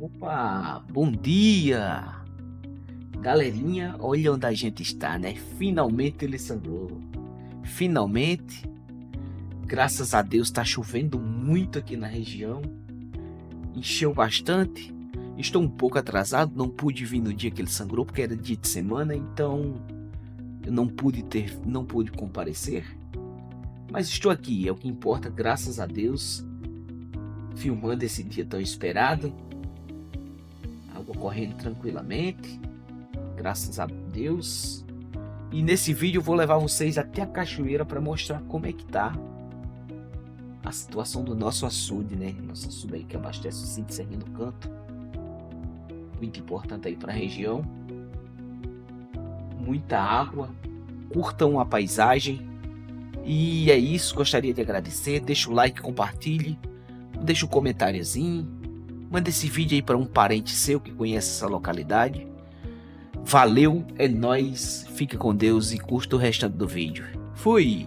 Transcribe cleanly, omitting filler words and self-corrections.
Opa, bom dia! Galerinha, olha onde a gente está, né? Finalmente ele sangrou. Finalmente, graças a Deus, está chovendo muito aqui na região. Encheu bastante. Estou um pouco atrasado, não pude vir no dia que ele sangrou, porque era dia de semana, então eu não pude comparecer. Mas estou aqui, é o que importa, graças a Deus, filmando esse dia tão esperado. Água correndo tranquilamente, graças a Deus. E nesse vídeo eu vou levar vocês até a Cachoeira para mostrar como é que tá a situação do nosso açude, né? Nosso açude aí que abastece o sítio Serrinha do Canto. Muito importante aí para a região. Muita água. Curtam a paisagem. E é isso, gostaria de agradecer. Deixa o like, compartilhe. Deixa um comentáriozinho. Manda esse vídeo aí para um parente seu que conhece essa localidade. Valeu, é nóis, fica com Deus e curta o restante do vídeo. Fui!